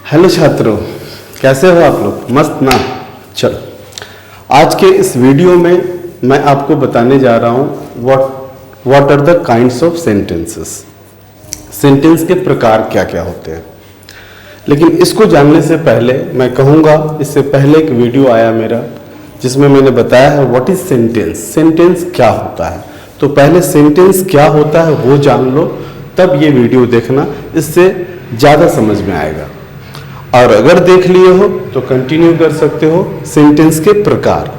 Hello छात्रों, कैसे हो आप लोग? मस्त ना? चलो, आज के इस वीडियो में मैं आपको बताने जा रहा हूँ what are the kinds of sentences. Sentence के प्रकार क्या क्या होते हैं। लेकिन इसको जानने से पहले मैं कहूँगा, इससे पहले एक वीडियो आया मेरा जिसमें मैंने बताया है व्हाट इज सेंटेंस, सेंटेंस क्या होता है। तो पहले सेंटेंस क्या होता है वो जान लो, तब ये वीडियो देखना, इससे ज़्यादा समझ में आएगा। और अगर देख लिए हो तो कंटिन्यू कर सकते हो। सेंटेंस के प्रकार,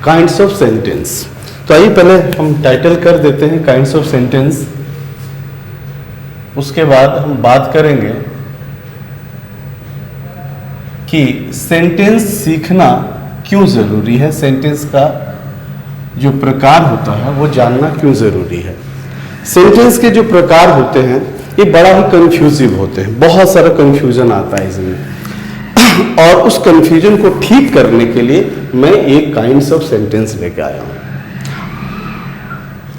काइंड्स ऑफ सेंटेंस। तो आइए पहले हम टाइटल कर देते हैं काइंड्स ऑफ सेंटेंस, उसके बाद हम बात करेंगे कि सेंटेंस सीखना क्यों जरूरी है, सेंटेंस का जो प्रकार होता है वो जानना क्यों जरूरी है। सेंटेंस के जो प्रकार होते हैं ये बड़ा ही कंफ्यूजिव होते हैं, बहुत सारा कंफ्यूजन आता है इसमें। और उस कंफ्यूजन को ठीक करने के लिए मैं एक काइंड्स ऑफ सेंटेंस लेके आया हूं।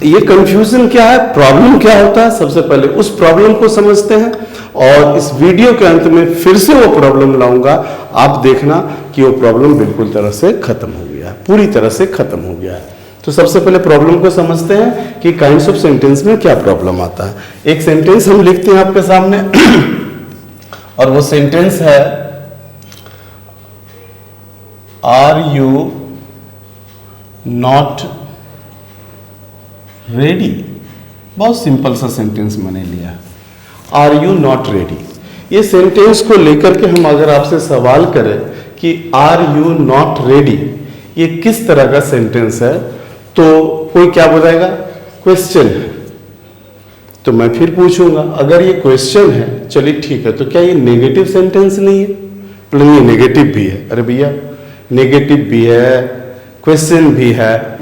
ये कंफ्यूजन क्या है, प्रॉब्लम क्या होता है, सबसे पहले उस प्रॉब्लम को समझते हैं और इस वीडियो के अंत में फिर से वो प्रॉब्लम लाऊंगा। आप देखना कि वो प्रॉब्लम बिल्कुल तरह से खत्म हो गया है, पूरी तरह से खत्म हो गया है। तो सबसे पहले प्रॉब्लम को समझते हैं कि काइंड्स ऑफ सेंटेंस में क्या प्रॉब्लम आता है। एक सेंटेंस हम लिखते हैं आपके सामने और वो सेंटेंस है आर यू नॉट रेडी। बहुत सिंपल सा सेंटेंस मैंने लिया, आर यू नॉट रेडी। ये सेंटेंस को लेकर के हम अगर आपसे सवाल करें कि आर यू नॉट रेडी ये किस तरह का सेंटेंस है, तो कोई क्या बताएगा? क्वेश्चन है। तो मैं फिर पूछूंगा, अगर ये क्वेश्चन है, चलिए ठीक है, तो क्या ये नेगेटिव सेंटेंस नहीं है? बोले ये नेगेटिव भी है। अरे भैया, नेगेटिव भी है, क्वेश्चन भी है,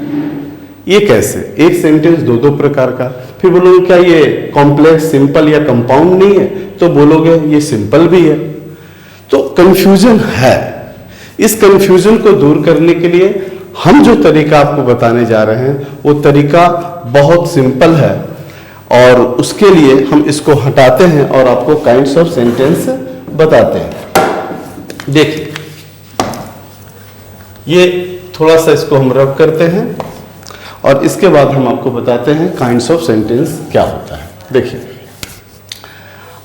ये कैसे? एक सेंटेंस दो दो प्रकार का। फिर बोलोगे क्या ये कॉम्प्लेक्स, सिंपल या कंपाउंड नहीं है? तो बोलोगे ये सिंपल भी है। तो कंफ्यूजन है। इस कंफ्यूजन को दूर करने के लिए हम जो तरीका आपको बताने जा रहे हैं वो तरीका बहुत सिंपल है, और उसके लिए हम इसको हटाते हैं और आपको काइंड्स ऑफ सेंटेंस बताते हैं। देखिए, ये थोड़ा सा इसको हम रब करते हैं और इसके बाद हम आपको बताते हैं काइंड्स ऑफ सेंटेंस क्या होता है। देखिए,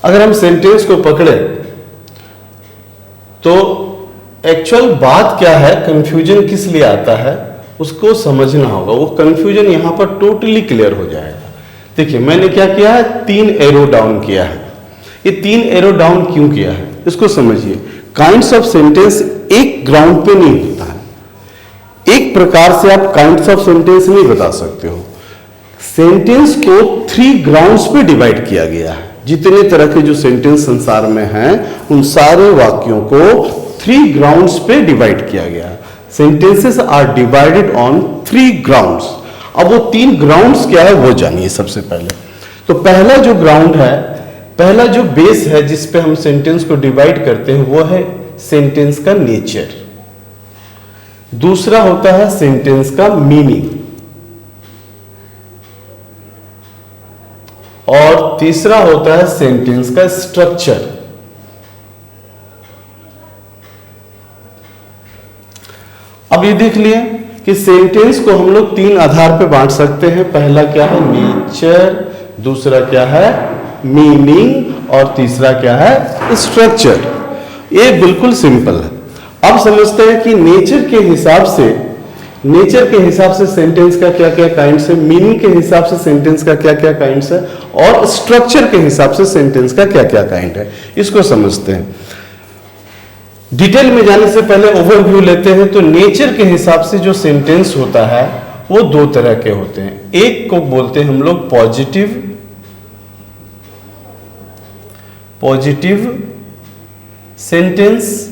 अगर हम सेंटेंस को पकड़े तो एक्चुअल बात क्या है, कंफ्यूजन किस लिए आता है उसको समझना होगा। वो कंफ्यूजन यहां पर टोटली क्लियर हो जाएगा। देखिए, मैंने क्या किया है, 3 एरो डाउन किया है। ये 3 एरो डाउन क्यों किया है इसको समझिए। काइंड्स ऑफ सेंटेंस एक ग्राउंड पे नहीं होता है। एक प्रकार से आप काइंड्स ऑफ सेंटेंस नहीं बता सकते हो। सेंटेंस को 3 ग्राउंड्स पे डिवाइड किया गया है। जितने तरह के जो सेंटेंस संसार में हैं उन सारे वाक्यों को 3 ग्राउंड्स पे डिवाइड किया गया है। Sentences are divided on 3 grounds. अब वो 3 ग्राउंड्स क्या है वो जानिए सबसे पहले। तो पहला जो ग्राउंड है, पहला जो बेस है जिस पे हम सेंटेंस को डिवाइड करते हैं वो है सेंटेंस का नेचर। दूसरा होता है सेंटेंस का मीनिंग, और तीसरा होता है सेंटेंस का स्ट्रक्चर। अब ये देख लिए कि सेंटेंस को हम लोग 3 आधार पे बांट सकते हैं। पहला क्या है, नेचर, दूसरा क्या है, मीनिंग, और तीसरा क्या है, स्ट्रक्चर। ये बिल्कुल सिंपल है। अब समझते हैं कि नेचर के हिसाब से सेंटेंस का क्या क्या काइंड्स है, मीनिंग के हिसाब से सेंटेंस का क्या क्या काइंड्स है, और स्ट्रक्चर के हिसाब से सेंटेंस का क्या क्या काइंड है। इसको समझते हैं। डिटेल में जाने से पहले ओवरव्यू लेते हैं। तो नेचर के हिसाब से जो सेंटेंस होता है वो 2 तरह के होते हैं। एक को बोलते हैं हम लोग पॉजिटिव सेंटेंस,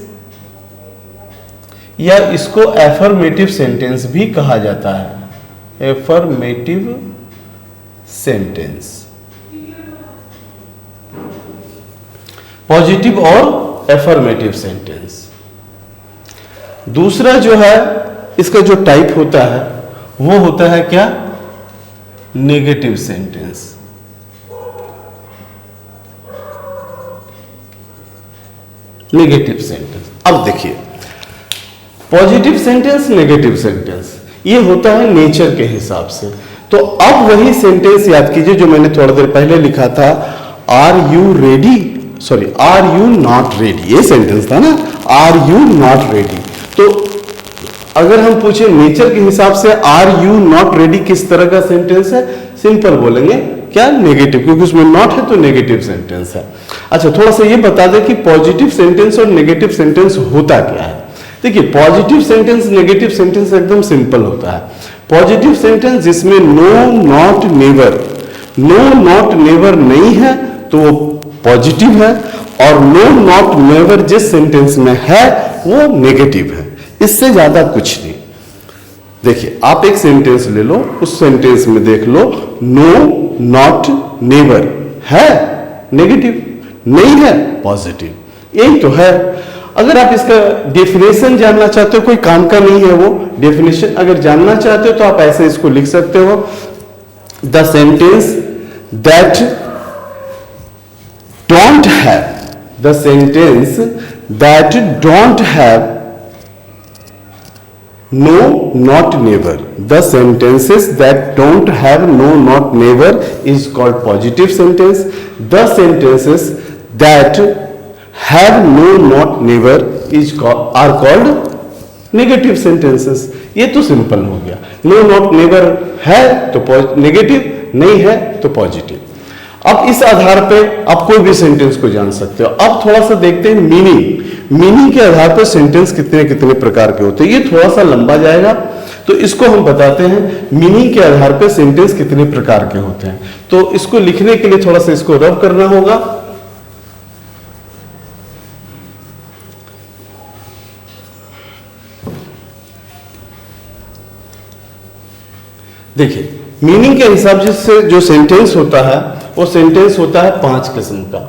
या इसको एफर्मेटिव सेंटेंस भी कहा जाता है। एफर्मेटिव सेंटेंस, पॉजिटिव और एफर्मेटिव सेंटेंस। दूसरा जो है इसका जो टाइप होता है वो होता है क्या, नेगेटिव सेंटेंस। Negative sentence. अब देखिए, पॉजिटिव सेंटेंस, नेगेटिव सेंटेंस, ये होता है नेचर के हिसाब से। तो अब वही सेंटेंस याद कीजिए जो मैंने थोड़ी देर पहले लिखा था, are you ready, sorry are you not ready, ये सेंटेंस था ना, आर यू नॉट रेडी। तो अगर हम पूछे नेचर के हिसाब से आर यू नॉट रेडी किस तरह का सेंटेंस है, सिंपल बोलेंगे क्या, नेगेटिव, क्योंकि उसमें नॉट है तो नेगेटिव सेंटेंस है। अच्छा, थोड़ा सा ये बता दें कि पॉजिटिव सेंटेंस और नेगेटिव सेंटेंस होता क्या है। देखिए, पॉजिटिव सेंटेंस, नेगेटिव सेंटेंस एकदम सिंपल होता है। पॉजिटिव सेंटेंस जिसमें no not never, no not never नहीं है तो वो पॉजिटिव है, और नो नॉट नेवर जिस सेंटेंस में है वो नेगेटिव है। इससे ज्यादा कुछ नहीं। देखिए, आप एक सेंटेंस ले लो, उस सेंटेंस में देख लो, नो नॉट नेवर है नेगेटिव, नहीं है पॉजिटिव, यही तो है। अगर आप इसका डेफिनेशन जानना चाहते हो, कोई काम का नहीं है वो डेफिनेशन, अगर जानना चाहते हो तो आप ऐसे इसको लिख सकते हो, the sentence that don't have, the sentence that don't have no not never, the sentences that don't have no not never is called positive sentence. The sentences that have no not never are called negative sentences. ये तो simple हो गया। no not never है तो negative, नहीं है तो positive. अब इस आधार पे आप कोई भी सेंटेंस को जान सकते हो। अब थोड़ा सा देखते हैं मीनिंग, मीनिंग के आधार पर सेंटेंस कितने कितने प्रकार के होते हैं। ये थोड़ा सा लंबा जाएगा तो इसको हम बताते हैं, मीनिंग के आधार पर सेंटेंस कितने प्रकार के होते हैं। तो इसको लिखने के लिए थोड़ा सा इसको रब करना होगा। देखिए, मीनिंग के हिसाब से जो सेंटेंस होता है वो सेंटेंस होता है 5 किस्म का,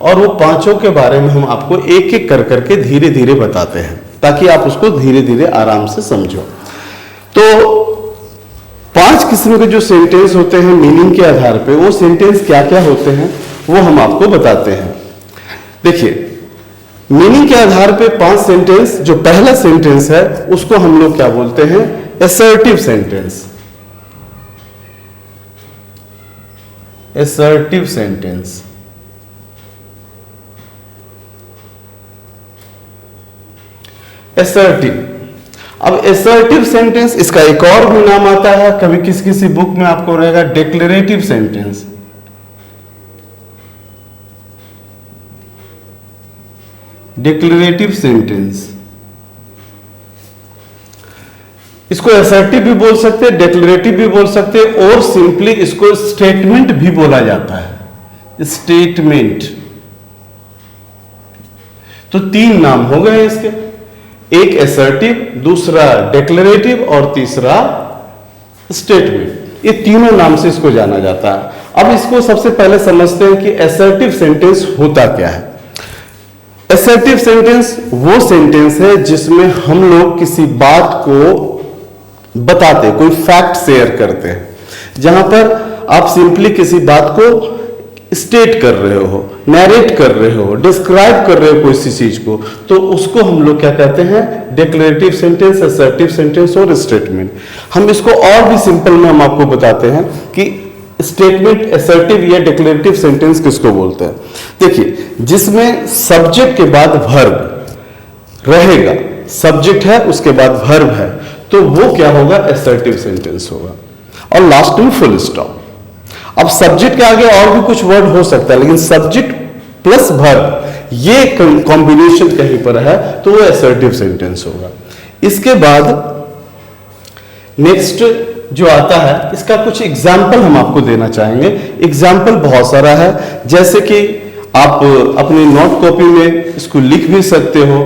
और वो पांचों के बारे में हम आपको एक एक कर करके धीरे धीरे बताते हैं ताकि आप उसको धीरे धीरे आराम से समझो। तो 5 किस्म के जो सेंटेंस होते हैं मीनिंग के आधार पे, वो सेंटेंस क्या क्या होते हैं वो हम आपको बताते हैं। देखिए, मीनिंग के आधार पे 5 सेंटेंस, जो पहला सेंटेंस है उसको हम लोग क्या बोलते हैं, assertive sentence. Assertive sentence, assertive. अब असर्टिव सेंटेंस, इसका एक और भी नाम आता है, कभी किसी किसी बुक में आपको रहेगा डिक्लेरेटिव सेंटेंस। डिक्लेरेटिव सेंटेंस, इसको असर्टिव भी बोल सकते हैं, डिक्लेरेटिव भी बोल सकते हैं, और सिंपली इसको स्टेटमेंट भी बोला जाता है, स्टेटमेंट। तो 3 नाम हो गए इसके, एक असर्टिव, दूसरा डिक्लेरेटिव और तीसरा स्टेटमेंट। ये तीनों नाम से इसको जाना जाता है। अब इसको सबसे पहले समझते हैं कि असर्टिव सेंटेंस होता क्या है। असर्टिव सेंटेंस वो सेंटेंस है जिसमें हम लोग किसी बात को बताते, कोई फैक्ट शेयर करते हैं, जहां पर आप सिंपली किसी बात को स्टेट कर रहे हो, नैरेट कर रहे हो, डिस्क्राइब कर रहे हो कोई सी चीज को, तो उसको हम लोग क्या कहते हैं, डिक्लेरेटिव सेंटेंस, असर्टिव सेंटेंस और स्टेटमेंट। हम इसको और भी सिंपल में हम आपको बताते हैं कि स्टेटमेंट, असर्टिव या डिक्लेरेटिव सेंटेंस किसको बोलते हैं। देखिए, जिसमें सब्जेक्ट के बाद वर्ब रहेगा, सब्जेक्ट है उसके बाद वर्ब है, तो वो क्या होगा, असर्टिव सेंटेंस होगा, और लास्ट में फुल स्टॉप। अब सब्जेक्ट के आगे और भी कुछ वर्ड हो सकता है, लेकिन सब्जेक्ट प्लस वर्ब ये कॉम्बिनेशन कहीं पर है तो वो असर्टिव सेंटेंस होगा। इसके बाद नेक्स्ट जो आता है, इसका कुछ एग्जाम्पल हम आपको देना चाहेंगे। एग्जाम्पल बहुत सारा है, जैसे कि आप अपनी नोट कॉपी में इसको लिख भी सकते हो।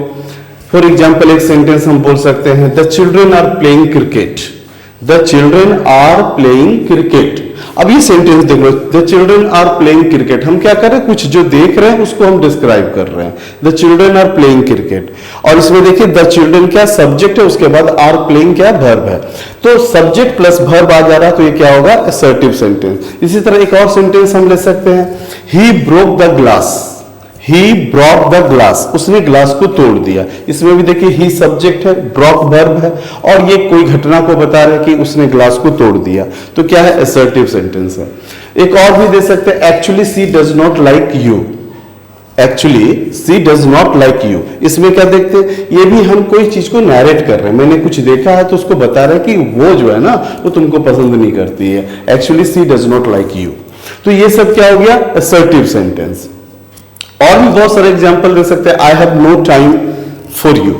फॉर एग्जाम्पल एक सेंटेंस हम बोल सकते हैं, the children are playing cricket, the children are playing cricket. अब ये सेंटेंस देख लो, the children are playing cricket, हम क्या कर रहे हैं, कुछ जो देख रहे हैं उसको हम डिस्क्राइब कर रहे हैं, the children are playing cricket. और इसमें देखिए द चिल्ड्रन क्या सब्जेक्ट है, उसके बाद आर प्लेइंग क्या वर्ब है, तो सब्जेक्ट प्लस वर्ब आ जा रहा है, तो ये क्या होगा, असर्टिव सेंटेंस। इसी तरह एक और सेंटेंस हम ले सकते हैं, he broke the glass, he Brock the glass, उसने ग्लास को तोड़ दिया। इसमें भी देखिए ही सब्जेक्ट है, ब्रॉक वर्ब है, और ये कोई घटना को बता रहे हैं कि उसने ग्लास को तोड़ दिया, तो क्या है, असर्टिव सेंटेंस है। एक और भी दे सकते हैं, actually see does not like you, actually see does not like you. इसमें क्या देखते हैं, ये भी हम कोई चीज को नैरेट कर रहे हैं, मैंने कुछ देखा है तो उसको बता रहे हैं कि वो जो है ना वो तुमको पसंद नहीं करती है, actually see does not like you. तो ये सब क्या हो गया, असर्टिव सेंटेंस। और भी बहुत सारे एग्जाम्पल दे सकते हैं, I have no time for you,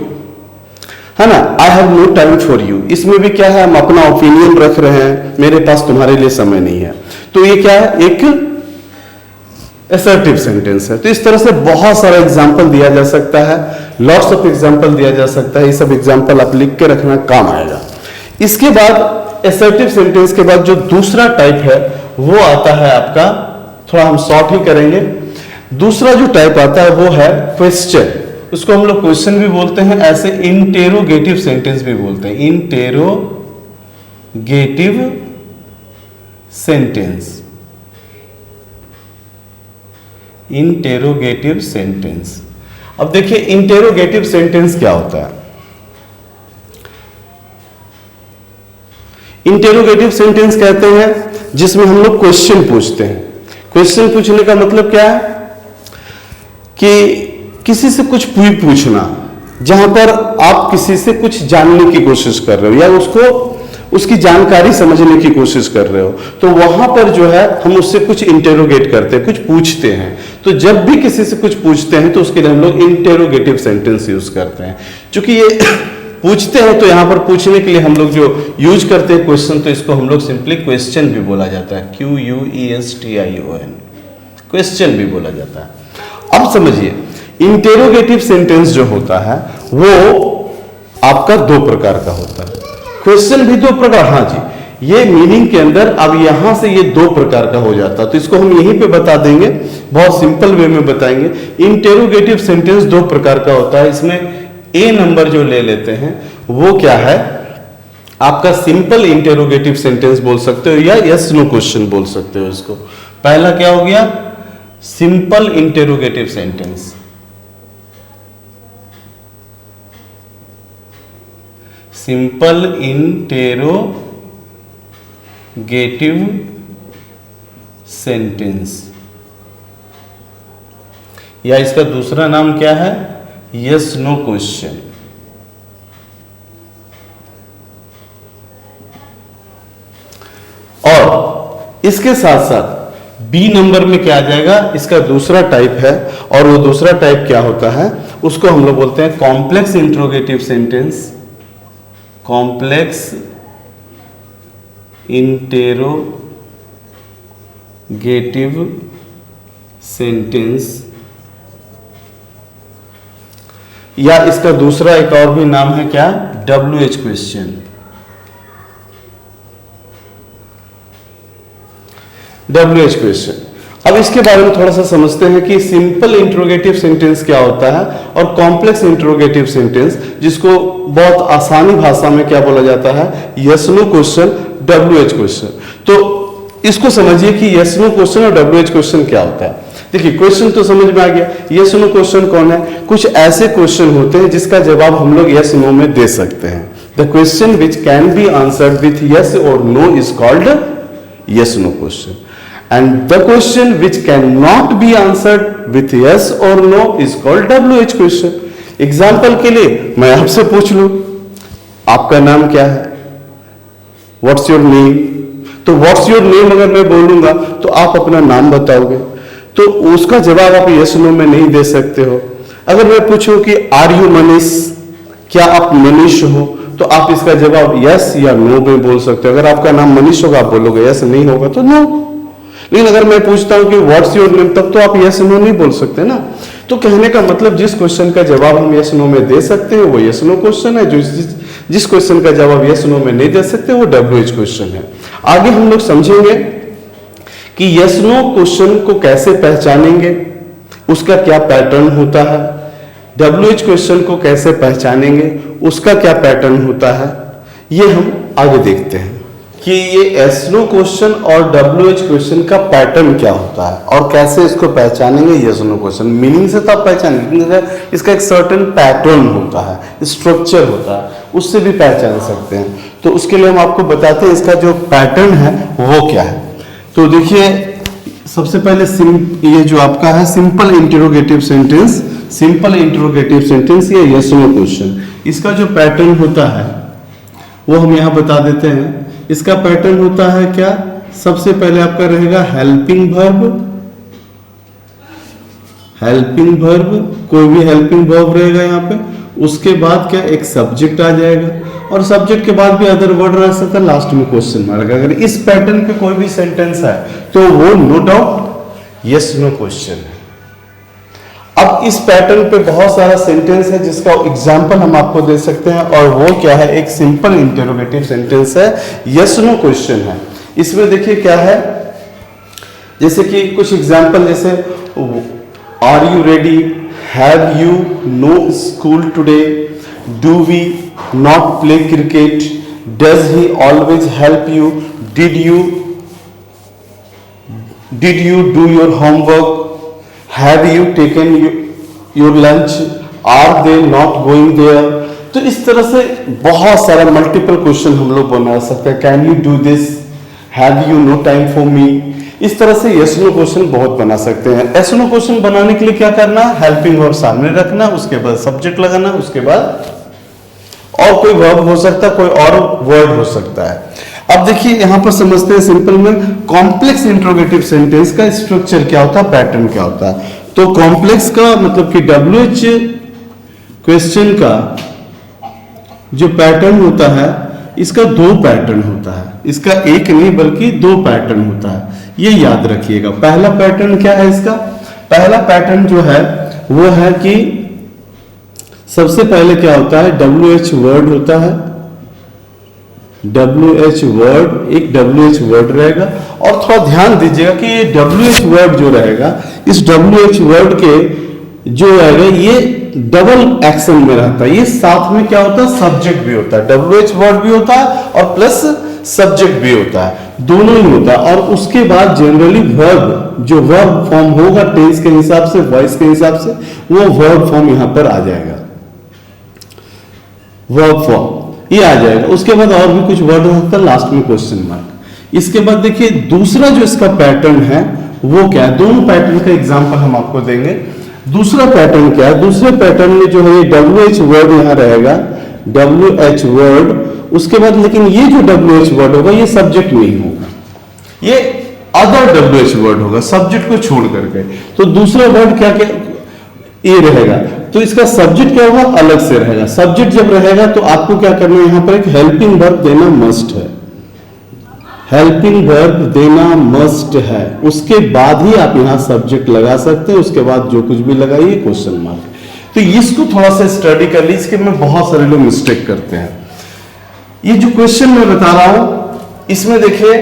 है ना, I have no time for you. इसमें भी क्या है, हम अपना ओपिनियन रख रहे हैं, मेरे पास तुम्हारे लिए समय नहीं है, तो ये क्या है, एक असर्टिव सेंटेंस है। तो इस तरह से बहुत सारा एग्जाम्पल दिया जा सकता है, लॉट्स ऑफ एग्जाम्पल दिया जा सकता है। ये सब एग्जाम्पल आप लिख के रखना, काम आएगा। इसके बाद असर्टिव सेंटेंस के बाद जो दूसरा टाइप है वो आता है आपका, थोड़ा हम शॉर्ट ही करेंगे, दूसरा जो टाइप आता है वो है क्वेश्चन। उसको हम लोग क्वेश्चन भी बोलते हैं, ऐसे इंटेरोगेटिव सेंटेंस भी बोलते हैं, इंटेरोगेटिव सेंटेंस, इंटेरोगेटिव सेंटेंस। अब देखिए इंटेरोगेटिव सेंटेंस क्या होता है। इंटेरोगेटिव सेंटेंस कहते हैं जिसमें हम लोग क्वेश्चन पूछते हैं। क्वेश्चन पूछने का मतलब क्या है कि किसी से कुछ पूछना, जहां पर आप किसी से कुछ जानने की कोशिश कर रहे हो या उसकी जानकारी समझने की कोशिश कर रहे हो, तो वहां पर जो है हम उससे कुछ इंटेरोगेट करते हैं, कुछ पूछते हैं। तो जब भी किसी से कुछ पूछते हैं तो उसके लिए हम लोग इंटेरोगेटिव सेंटेंस यूज करते हैं। क्योंकि ये पूछते हैं तो यहां पर पूछने के लिए हम लोग जो यूज करते हैं क्वेश्चन, तो इसको हम लोग सिंपली क्वेश्चन भी बोला जाता है, QUESTION, क्वेश्चन भी बोला जाता है। अब समझिए इंटेरोगेटिव सेंटेंस जो होता है वो आपका दो प्रकार का होता है, क्वेश्चन भी दो प्रकार, हाँ जी, ये मीनिंग के अंदर अब यहां से ये दो प्रकार का हो जाता है। तो इसको हम यहीं पे बता देंगे, बहुत सिंपल वे में बताएंगे। इंटेरोगेटिव सेंटेंस दो प्रकार का होता है। इसमें ए नंबर जो ले लेते हैं वो क्या है, आपका सिंपल इंटेरोगेटिव सेंटेंस बोल सकते हो या यस नो क्वेश्चन बोल सकते हो। इसको पहला क्या हो गया, simple interrogative sentence. Simple interrogative sentence, या इसका दूसरा नाम क्या है, यस नो क्वेश्चन। और इसके साथ साथ बी नंबर में क्या आ जाएगा, इसका दूसरा टाइप है, और वो दूसरा टाइप क्या होता है, उसको हम लोग बोलते हैं complex interrogative sentence, complex interrogative sentence, या इसका दूसरा एक और भी नाम है क्या, WH क्वेश्चन। WH question. अब इसके बारे में थोड़ा सा समझते हैं कि सिंपल इंट्रोगेटिव सेंटेंस क्या होता है और कॉम्प्लेक्स इंट्रोगेटिव सेंटेंस, जिसको बहुत आसानी भाषा में क्या बोला जाता है, yes no question, WH question. तो इसको समझिए कि यस नो क्वेश्चन और WH क्वेश्चन क्या होता है। देखिए क्वेश्चन तो समझ में आ गया, यस नो क्वेश्चन कौन है, कुछ ऐसे क्वेश्चन होते हैं जिसका जवाब हम लोग यस नो में दे सकते हैं। The question which can be answered with yes और no is called yes no question, and the question which cannot be answered with yes or no is called WH question. Example के लिए मैं आपसे पूछ लूं आपका नाम क्या है, व्हाट्स योर नेम, तो व्हाट्स योर नेम अगर मैं बोलूंगा तो आप अपना नाम बताओगे, तो उसका जवाब आप यस नो में नहीं दे सकते हो। अगर मैं पूछूं कि आर यू मनीष, क्या आप मनीष हो, तो आप इसका जवाब यस या नो में बोल सकते हो। अगर आपका नाम मनीष होगा आप बोलोगे यस, नहीं होगा तो नो। लेकिन अगर मैं पूछता हूं कि व्हाट्स योर नेम, तब तो आप यस नो नहीं बोल सकते ना। तो कहने का मतलब जिस क्वेश्चन का जवाब हम यस नो में दे सकते हैं वो यस नो क्वेश्चन है, जो जिस क्वेश्चन का जवाब यस नो में नहीं दे सकते वो WH क्वेश्चन है। आगे हम लोग समझेंगे कि यस नो क्वेश्चन को कैसे पहचानेंगे, उसका क्या पैटर्न होता है, WH क्वेश्चन को कैसे पहचानेंगे, उसका क्या पैटर्न होता है, ये हम आगे देखते हैं। कि ये एस नो क्वेश्चन और WH क्वेश्चन का पैटर्न क्या होता है और कैसे इसको पहचानेंगे। यस नो क्वेश्चन मीनिंग से तो आप पहचानेंगे, क्योंकि इसका एक सर्टेन पैटर्न होता है, स्ट्रक्चर होता है, उससे भी पहचान सकते हैं। तो उसके लिए हम आपको बताते हैं इसका जो पैटर्न है वो क्या है। तो देखिए सबसे पहले ये जो आपका है simple interrogative sentence, simple interrogative sentence, ये यस नो क्वेश्चन, इसका जो पैटर्न होता है वो हम यहां बता देते हैं। इसका पैटर्न होता है क्या, सबसे पहले आपका रहेगा हेल्पिंग वर्ब, हेल्पिंग वर्ब, कोई भी हेल्पिंग वर्ब रहेगा यहाँ पे। उसके बाद क्या, एक सब्जेक्ट आ जाएगा और सब्जेक्ट के बाद भी अदर वर्ड रह सकता है, लास्ट में क्वेश्चन मार्क। अगर इस पैटर्न पे कोई भी सेंटेंस है तो वो no doubt yes no question है। अब इस पैटर्न पे बहुत सारा सेंटेंस है जिसका एग्जांपल हम आपको दे सकते हैं, और वो क्या है, एक सिंपल इंटरोगेटिव सेंटेंस है, यस नो क्वेश्चन है। इसमें देखिए क्या है, जैसे कि कुछ एग्जांपल, जैसे are you ready, have you no school today, do we not play cricket, does he always help you, did you do your homework, Have you taken your lunch? Are they not going there? तो इस तरह से बहुत सारा multiple question हम लोग बना सकते हैं। Can you do this? Have you no time for me? इस तरह से yes no क्वेश्चन बहुत बना सकते हैं। yes no क्वेश्चन बनाने के लिए क्या करना, हेल्पिंग वर्ब सामने रखना, उसके बाद सब्जेक्ट लगाना, उसके बाद और कोई वर्ब हो सकता है, कोई और वर्ड हो सकता है। अब देखिए यहां पर समझते हैं सिंपल में कॉम्प्लेक्स इंट्रोगेटिव सेंटेंस का स्ट्रक्चर क्या होता है, पैटर्न क्या होता है। तो कॉम्प्लेक्स का मतलब कि WH क्वेश्चन का जो पैटर्न होता है, इसका दो पैटर्न होता है, इसका एक नहीं बल्कि दो पैटर्न होता है, ये याद रखिएगा। पहला पैटर्न क्या है इसका, पहला पैटर्न जो है वो है कि सबसे पहले क्या होता है, WH वर्ड होता है, WH वर्ड, एक WH वर्ड रहेगा। और थोड़ा ध्यान दीजिएगा कि ये WH वर्ड जो रहेगा, इस WH वर्ड के जो रहेगा ये डबल एक्शन में रहता है, ये साथ में क्या होता है, सब्जेक्ट भी होता है, WH वर्ड भी होता है और प्लस सब्जेक्ट भी होता है, दोनों ही होता है। और उसके बाद जनरली वर्ब, जो वर्ब फॉर्म होगा टेंस के हिसाब से, वॉइस के हिसाब से, वो वर्ब फॉर्म यहां पर आ जाएगा, वर्ब फॉर्म ये आ जाएगा। उसके बाद और भी कुछ वर्ड हो सकता है, लास्ट में क्वेश्चन मार्क। इसके बाद देखिए दूसरा जो इसका पैटर्न है वो क्या है, दोनों पैटर्न का एग्जांपल हम आपको देंगे। दूसरा पैटर्न क्या है, दूसरे पैटर्न में जो है ये WH वर्ड यहां रहेगा, WH वर्ड, उसके बाद लेकिन ये जो WH वर्ड होगा ये सब्जेक्ट नहीं होगा, ये अदर WH वर्ड होगा, सब्जेक्ट को छोड़ करके। तो दूसरा वर्ड क्या क्या ये रहेगा, तो इसका सब्जेक्ट क्या होगा, अलग से रहेगा। सब्जेक्ट जब रहेगा तो आपको क्या करना है, यहां पर एक हेल्पिंग वर्ब देना मस्ट है, हेल्पिंग वर्ब देना मस्ट है। उसके बाद ही आप यहां सब्जेक्ट लगा सकते हैं, उसके बाद जो कुछ भी लगाइए क्वेश्चन मार्क। तो इसको थोड़ा सा स्टडी कर लीजिए, इसके में बहुत सारे लोग मिस्टेक करते हैं। ये जो क्वेश्चन मैं बता रहा हूं इसमें देखिए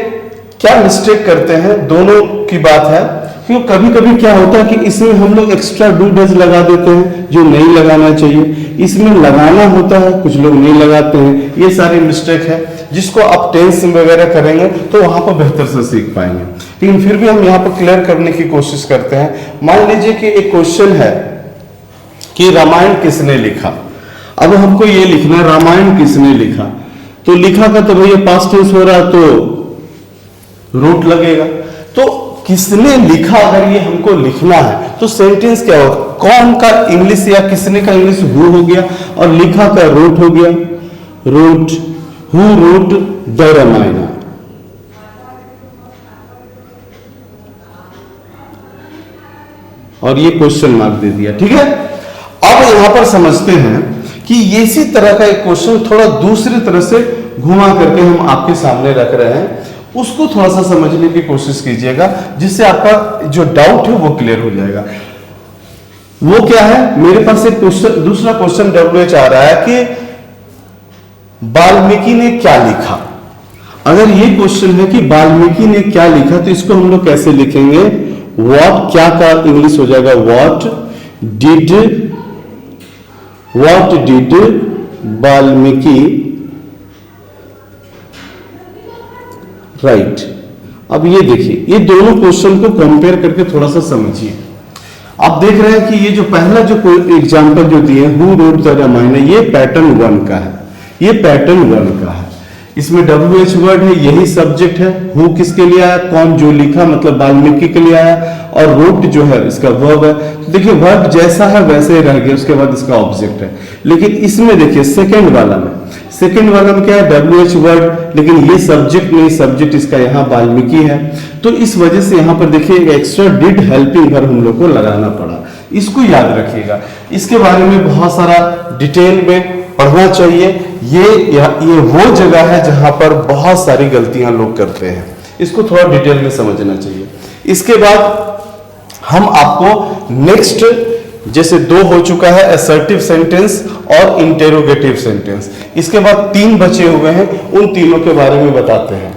क्या मिस्टेक करते हैं, दोनों की बात है। क्यों कभी कभी क्या होता है कि इसमें हम लोग एक्स्ट्रा डू डज लगा देते हैं जो नहीं लगाना चाहिए, इसमें लगाना होता है, कुछ लोग नहीं लगाते हैं, ये सारी मिस्टेक है जिसको आप टेंस वगैरह करेंगे तो वहां पर बेहतर से सीख पाएंगे। लेकिन फिर भी हम यहाँ पर क्लियर करने की कोशिश करते हैं। मान लीजिए कि एक क्वेश्चन है कि रामायण किसने लिखा, अब हमको ये लिखना है रामायण किसने लिखा, तो लिखा का तो भैया पास्ट टेंस हो रहा तो रोट लगेगा। तो किसने लिखा अगर ये हमको लिखना है तो सेंटेंस क्या होगा, कौन का इंग्लिश या किसने का इंग्लिश हु हो गया और लिखा का रोट हो गया, wrote, who wrote the Ramayana. और ये क्वेश्चन मार्क दे दिया, ठीक है। अब यहां पर समझते हैं कि इसी तरह का एक क्वेश्चन थोड़ा दूसरी तरह से घुमा करके हम आपके सामने रख रहे हैं, उसको थोड़ा सा समझने की कोशिश कीजिएगा जिससे आपका जो डाउट है वो क्लियर हो जाएगा। वो क्या है, मेरे पास एक क्वेश्चन, दूसरा क्वेश्चन WH आ रहा है कि वाल्मीकि ने क्या लिखा। अगर ये क्वेश्चन है कि वाल्मीकि ने क्या लिखा तो इसको हम लोग कैसे लिखेंगे, व्हाट, क्या का इंग्लिश हो जाएगा व्हाट डिड वाल्मीकि राइट। अब ये देखिए, ये दोनों क्वेश्चन को कंपेयर करके थोड़ा सा समझिए। आप देख रहे हैं कि ये जो पहला जो कोई एग्जाम्पल जो दिए, हु रोट द रामायण, ये पैटर्न 1 का है, ये पैटर्न 1 का है। इसमें WH वर्ड है, यही सब्जेक्ट है। हु किसके लिए आया, कौन, जो लिखा, मतलब वाल्मीकि के लिए आया। और रोट जो है इसका वर्ब है। तो देखिए वर्ब जैसा है वैसे ही रह गया, उसके बाद इसका ऑब्जेक्ट है। लेकिन इसमें देखिए सेकंड वाला में क्या है, WH वर्ड, लेकिन ये सब्जेक्ट नहीं, सब्जेक्ट इसका यहाँ वाल्मीकि है। तो इस वजह से यहाँ पर देखिए एक्स्ट्रा डिड हेल्पिंग वर्ब हम लोग को लगाना पड़ा। इसको याद रखिएगा, इसके बारे में बहुत सारा डिटेल में पढ़ना चाहिए। ये वो जगह है जहां पर बहुत सारी गलतियां लोग करते हैं, इसको थोड़ा डिटेल में समझना चाहिए। इसके बाद हम आपको नेक्स्ट, जैसे 2 हो चुका है, असर्टिव सेंटेंस और इंटेरोगेटिव सेंटेंस। इसके बाद 3 बचे हुए हैं, उन तीनों के बारे में बताते हैं।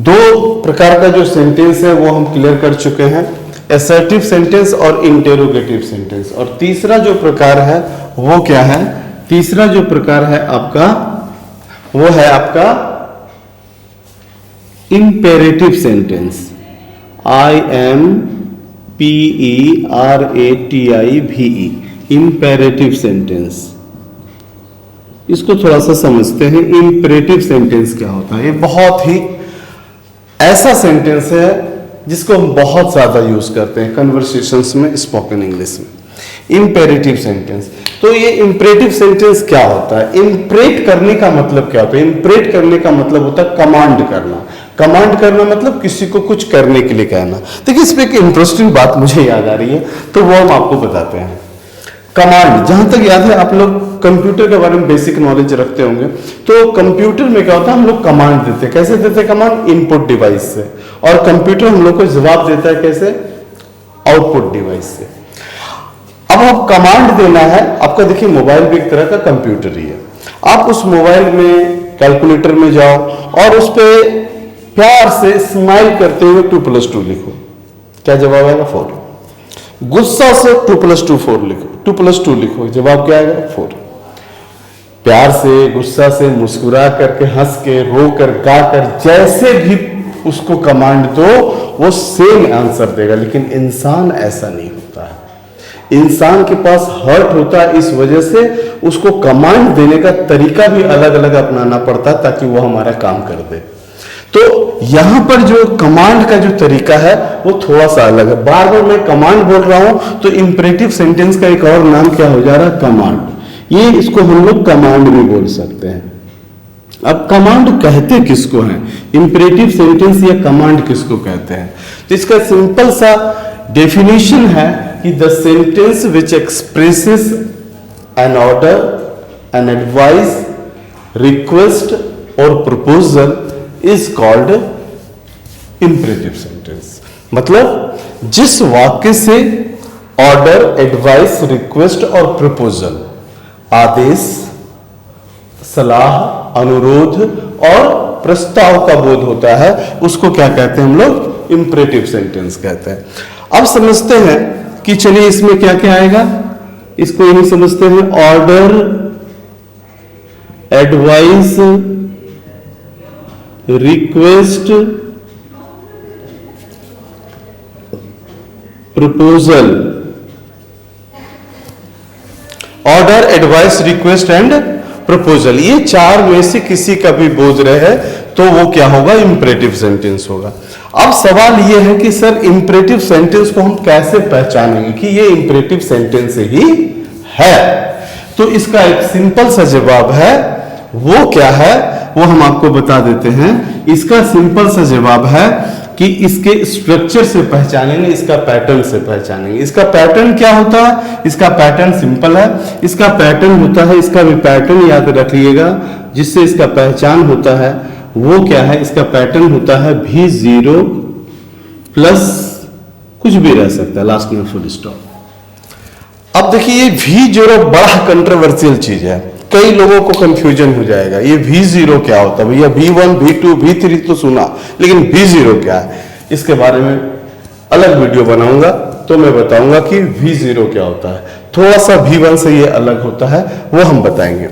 2 प्रकार का जो सेंटेंस है वो हम क्लियर कर चुके हैं, असर्टिव सेंटेंस और इंटेरोगेटिव सेंटेंस। और तीसरा जो प्रकार है वो क्या है, तीसरा जो प्रकार है आपका, वो है आपका imperative sentence, IMPERATIVE, imperative sentence. इसको थोड़ा सा समझते हैं, इंपेरेटिव सेंटेंस क्या होता है। ये बहुत ही ऐसा सेंटेंस है जिसको हम बहुत ज्यादा यूज करते हैं कन्वर्सेशंस में, स्पोकन इंग्लिश में। इंपेरेटिव सेंटेंस, तो ये इंपेरेटिव सेंटेंस क्या होता है, इंपरेट करने का मतलब क्या होता है। इंपरेट करने का मतलब होता है कमांड करना। कमांड करना मतलब किसी को कुछ करने के लिए कहना। देखिए इस पे एक इंटरेस्टिंग बात मुझे याद आ रही है, तो वो हम आपको बताते हैं। कमांड, जहां तक याद है आप लोग कंप्यूटर के बारे में बेसिक नॉलेज रखते होंगे, तो कंप्यूटर में क्या होता है, हम लोग कमांड देते हैं। कैसे देते हैं कमांड, इनपुट डिवाइस से, और कंप्यूटर हम लोग को जवाब देता है कैसे, आउटपुट डिवाइस से। अब आप कमांड देना है आपका, देखिए मोबाइल भी एक तरह का कंप्यूटर ही है। आप उस मोबाइल में, कैलकुलेटर में जाओ और उस पर प्यार से स्माइल करते हुए 2+2 लिखो, क्या जवाब आएगा, 4। गुस्सा से 2+2 4 लिखो, 2+2 लिखो, जवाब क्या आएगा, 4। प्यार से, गुस्सा से, मुस्कुरा करके, हंस के, रो कर, गा कर, जैसे भी उसको कमांड दो वो सेम आंसर देगा। लेकिन इंसान ऐसा नहीं होता है, इंसान के पास हर्ट होता है, इस वजह से उसको कमांड देने का तरीका भी अलग अलग अपनाना पड़ता है ताकि वो हमारा काम कर दे। तो यहां पर जो कमांड का जो तरीका है वो थोड़ा सा अलग है। बार बार मैं कमांड बोल रहा हूं, तो इंपरेटिव सेंटेंस का एक और नाम क्या हो जा रहा है, कमांड। ये इसको हम लोग कमांड भी बोल सकते हैं। अब कमांड कहते किसको हैं, इंपरेटिव सेंटेंस या कमांड किसको कहते हैं, तो इसका सिंपल सा डेफिनेशन है कि the sentence which expresses an order, an advice, request और proposal is called imperative sentence. मतलब जिस वाक्य से ऑर्डर, एडवाइस, रिक्वेस्ट और प्रपोजल, आदेश, सलाह, अनुरोध और प्रस्ताव का बोध होता है, उसको क्या कहते हैं हम लोग, इंपरेटिव सेंटेंस कहते हैं। अब समझते हैं कि चलिए इसमें क्या क्या आएगा, इसको यही समझते हैं, order, advice, request, proposal. Order, advice, request and proposal, ये 4 में से किसी का भी बोझ रहे तो वो क्या होगा, इंपरेटिव सेंटेंस होगा। अब सवाल ये है कि सर इंपरेटिव सेंटेंस को हम कैसे पहचानेंगे कि ये इंपरेटिव सेंटेंस ही है। तो इसका एक सिंपल सा जवाब है, वो क्या है वो हम आपको बता देते हैं। इसका सिंपल सा जवाब है कि इसके स्ट्रक्चर से पहचानेंगे, इसका पैटर्न से पहचानेंगे। इसका पैटर्न क्या होता है, इसका पैटर्न सिंपल है, इसका पैटर्न होता है, इसका भी पैटर्न याद रखिएगा जिससे इसका पहचान होता है। वो क्या है, इसका पैटर्न होता है V0 प्लस कुछ भी रह सकता है, लास्ट में फुल स्टॉप। अब देखिए ये V0 बड़ा कंट्रोवर्शियल चीज है, कई लोगों को कंफ्यूजन हो जाएगा। ये V0 क्या होता है भैया, V1, V2, V3 तो सुना, लेकिन V0 क्या है, इसके बारे में अलग वीडियो बनाऊंगा तो मैं बताऊंगा कि V0 क्या होता है। थोड़ा सा V1 से ये अलग होता है, वो हम बताएंगे।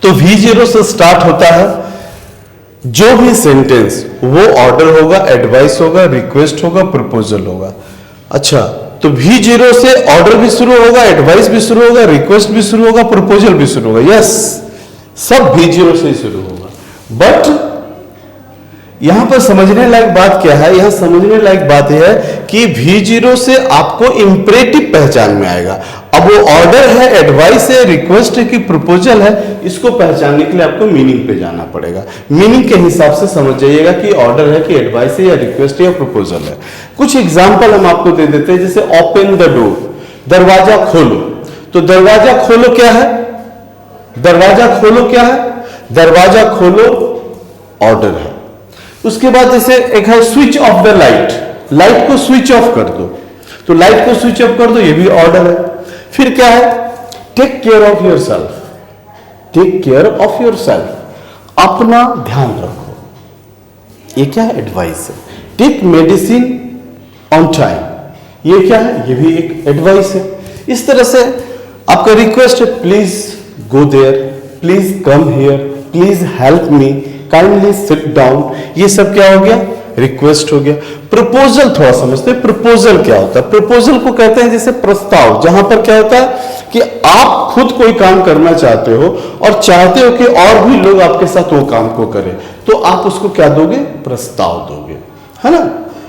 तो V0 से स्टार्ट होता है जो भी सेंटेंस वो ऑर्डर होगा, एडवाइस होगा, रिक्वेस्ट होगा, प्रपोजल होगा। अच्छा, तो V0 से ऑर्डर भी शुरू होगा, एडवाइस भी शुरू होगा, रिक्वेस्ट भी शुरू होगा, प्रपोजल भी शुरू होगा। यस, सब V0 से ही शुरू होगा। बट यहां पर समझने लायक बात क्या है? यहां समझने लायक बात यह है कि V0 से आपको इंपरेटिव पहचान में आएगा। अब वो ऑर्डर है, एडवाइस है, रिक्वेस्ट है कि प्रपोजल है, इसको पहचानने के लिए आपको मीनिंग पे जाना पड़ेगा। मीनिंग के हिसाब से समझ जाइएगा कि ऑर्डर है कि एडवाइस है या रिक्वेस्ट है या प्रपोजल है। कुछ एग्जाम्पल हम आपको दे देते हैं, जैसे ओपन द डोर, दरवाजा खोलो। तो दरवाजा खोलो क्या है? दरवाजा खोलो क्या है? दरवाजा खोलो ऑर्डर है। उसके बाद जैसे एक है switch off the light, light को स्विच ऑफ कर दो, तो लाइट को स्विच ऑफ कर दो, ये भी ऑर्डर है। फिर क्या है? Take care of yourself, take care of yourself, अपना ध्यान रखो, ये क्या है? एडवाइस है। टेक मेडिसिन ऑन टाइम, ये क्या है? ये भी एक एडवाइस है। इस तरह से आपका रिक्वेस्ट है, please go there, please come here, please help me, kindly sit down, ये सब क्या हो गया? रिक्वेस्ट हो गया। प्रपोजल थोड़ा समझते हैं, प्रपोजल क्या होता है? प्रपोजल को कहते हैं जैसे प्रस्ताव, जहां पर क्या होता है कि आप खुद कोई काम करना चाहते हो और चाहते हो कि और भी लोग आपके साथ वो काम को करें, तो आप उसको क्या दोगे? प्रस्ताव दोगे, है ना?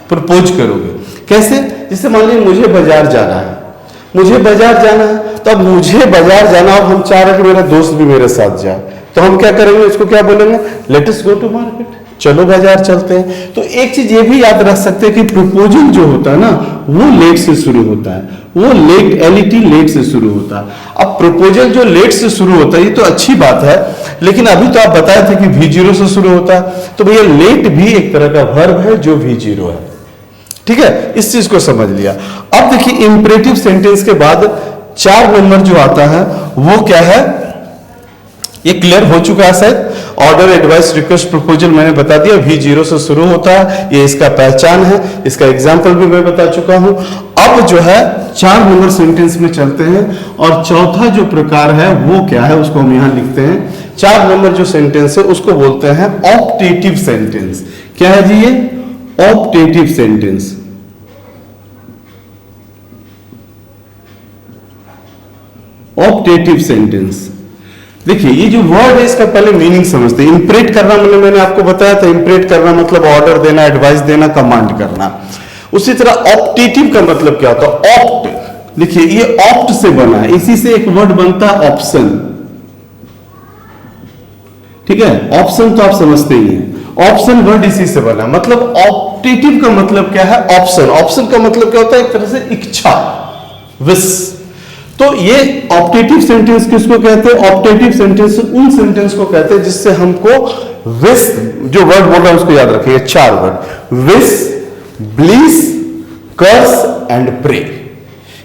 प्रपोज करोगे। कैसे? जैसे मान लीजिए मुझे बाजार जाना है, मुझे बाजार जाना है, तो अब मुझे बाजार जाना और हम चाह रहे हैं कि मेरा दोस्त भी मेरे साथ जाए, तो हम क्या करेंगे? उसको क्या बोलेंगे? Let us go to market, चलो बाजार चलते हैं। तो एक चीज ये भी याद रख सकते हैं कि प्रपोजल जो होता है ना, वो लेट से शुरू होता है, वो लेट, एलईटी लेट से शुरू होता है। अब प्रपोजल जो लेट से शुरू होता है ये तो अच्छी बात है, लेकिन अभी तो आप बताए थे कि V0 से शुरू होता है, तो भैया लेट भी एक तरह का वर्ब है जो V0 है। ठीक है, इस चीज को समझ लिया। अब देखिए इंपरेटिव सेंटेंस के बाद 4 नंबर जो आता है वो क्या है? ये क्लियर हो चुका है शायद। ऑर्डर, एडवाइस, रिक्वेस्ट, प्रपोजल मैंने बता दिया, V0 से शुरू होता है, ये इसका पहचान है, इसका एग्जाम्पल भी मैं बता चुका हूं। अब जो है 4 नंबर सेंटेंस में चलते हैं, और चौथा जो प्रकार है वो क्या है उसको हम यहां लिखते हैं। 4 नंबर जो सेंटेंस है उसको बोलते हैं ऑप्टेटिव सेंटेंस। क्या है जी? ये ऑप्टेटिव सेंटेंस। ऑप्टेटिव सेंटेंस, देखिए ये जो वर्ड है इसका पहले मीनिंग समझते हैं। इंपरेट करना मैंने आपको बताया था, इंपरेट करना मतलब ऑर्डर देना, एडवाइस देना, कमांड करना। उसी तरह ऑप्टेटिव का मतलब क्या होता है? ऑप्ट, देखिए ये ऑप्ट से बना है, इसी से एक वर्ड बनता है ऑप्शन। ठीक है, ऑप्शन तो आप समझते ही हैं, ऑप्शन वर्ड इसी से बना। मतलब ऑप्टेटिव का मतलब क्या है? ऑप्शन। ऑप्शन का मतलब क्या होता है? एक तरह से इच्छा, विश। तो ये ऑप्टेटिव सेंटेंस किसको कहते हैं? ऑप्टेटिव सेंटेंस उन सेंटेंस को कहते हैं जिससे हमको विश, जो वर्ड बोल रहा है उसको याद रखिए, 4 word, wish, bliss, curse and pray.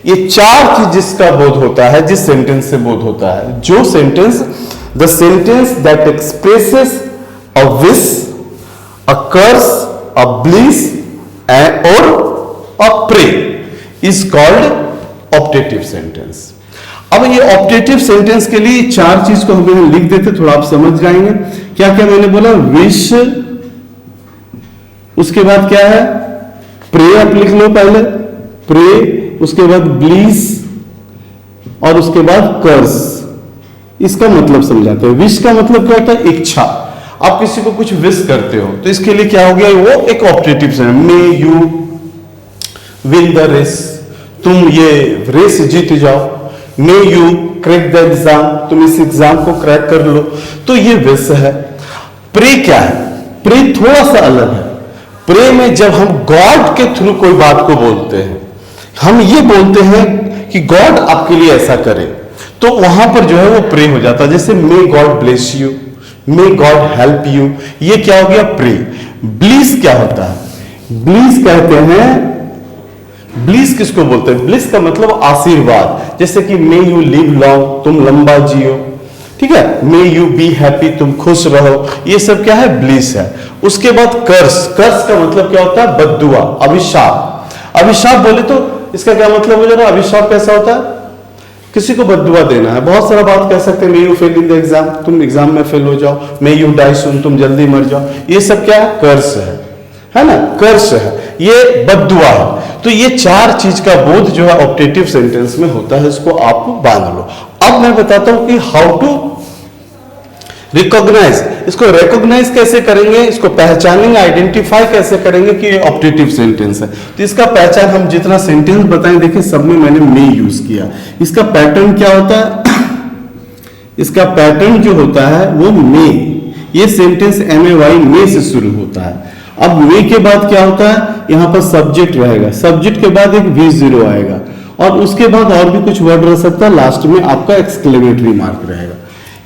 ये 4 चीज जिसका बोध होता है, जिस सेंटेंस से बोध होता है, जो sentence, the sentence that expresses a wish, a curse, a bliss और a pray is called optative sentence. अब ये ऑप्टेटिव सेंटेंस के लिए 4 चीज को हम लिख देते, थोड़ा आप समझ जाएंगे। क्या क्या मैंने बोला? विश, उसके बाद क्या है? प्रे, आप लिख लो पहले, प्रे, उसके बाद ब्लीस और उसके बाद कर्स। इसका मतलब समझाते हैं। विश का मतलब क्या होता है? इच्छा। आप किसी को कुछ विश करते हो तो इसके लिए क्या हो गया? वो एक optative sentence. May you win the race, तुम ये रेस जीत जाओ। May you crack the exam, तुम इस एग्जाम को क्रैक कर लो, तो ये विश है। प्रे क्या है? प्रे थोड़ा सा अलग है। प्रे में जब हम गॉड के थ्रू कोई बात को बोलते हैं, हम ये बोलते हैं कि गॉड आपके लिए ऐसा करे, तो वहां पर जो है वो प्रे हो जाता है। जैसे may God bless you, may God help you, ये क्या हो गया? प्रे। ब्लीस क्या होता है? ब्लीस कहते हैं, ब्लिस किसको बोलते हैं? ब्लिस का मतलब आशीर्वाद। जैसे कि मे यू लिव लॉन्ग, तुम लंबा जियो। ठीक है, मे यू बी हैप्पी, तुम खुश रहो। ये सब क्या है? ब्लिस है। उसके बाद कर्स। कर्स का मतलब क्या होता है? बद्दुआ, अभिशाप। अभिशाप बोले तो इसका क्या मतलब हो जाएगा? अभिशाप कैसा होता है? किसी को बद्दुआ देना है, बहुत सारा बात कह सकते हैं, may you fail in the exam, तुम एग्जाम में फेल हो जाओ, मे यू डाई सून, तुम जल्दी मर जाओ, ये सब क्या है? कर्स है ना, कर्स है, ये बद्दुआ है। तो ये चार चीज का बोध जो है ऑप्टेटिव सेंटेंस में होता है, इसको आप बांध लो। अब मैं बताता हूं कि हाउ टू रिकॉग्नाइज, इसको रिकॉग्नाइज कैसे करेंगे, इसको पहचानेंगे, आइडेंटिफाई कैसे करेंगे कि ये ऑप्टेटिव सेंटेंस है। तो इसका पहचान हम जितना सेंटेंस बताएं, देखिए सब में मैंने मे यूज किया। इसका पैटर्न क्या होता है? इसका पैटर्न जो होता है वो मे, ये सेंटेंस MAY मे से शुरू होता है। अब मे के बाद क्या होता है? यहां पर सब्जेक्ट रहेगा, सब्जेक्ट के बाद एक V0 आएगा और उसके बाद और भी कुछ वर्ड रह सकता है, लास्ट में आपका एक्सक्लेमेटरी मार्क रहेगा।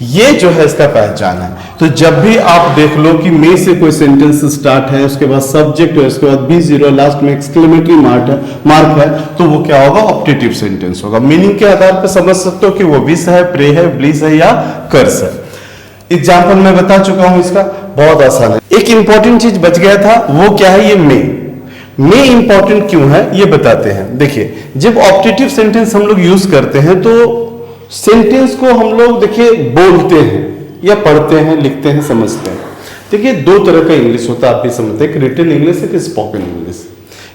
ये जो है इसका पहचान है। तो जब भी आप देख लो कि मे से कोई सेंटेंस स्टार्ट है, उसके बाद सब्जेक्ट है, उसके बाद V0, लास्ट में एक्सक्लेमेटरी मार्क है, तो वो क्या होगा? ऑप्टेटिव सेंटेंस होगा। मीनिंग के आधार पर समझ सकते हो कि वो विश है, प्रे है, ब्लीस है या कर्स है। एग्जाम्पल मैं बता चुका हूं इसका, बहुत आसान है। एक इंपॉर्टेंट चीज बच गया था, वो क्या है? ये मे इंपॉर्टेंट क्यों है ये बताते हैं। देखिए, जब ऑप्टेटिव सेंटेंस हम लोग यूज करते हैं तो सेंटेंस को हम लोग देखिए बोलते हैं या पढ़ते हैं, लिखते हैं, समझते हैं। देखिए दो तरह का इंग्लिश होता है, आप भी समझते हैं, एक रिटन इंग्लिश है, एक स्पोकन इंग्लिश।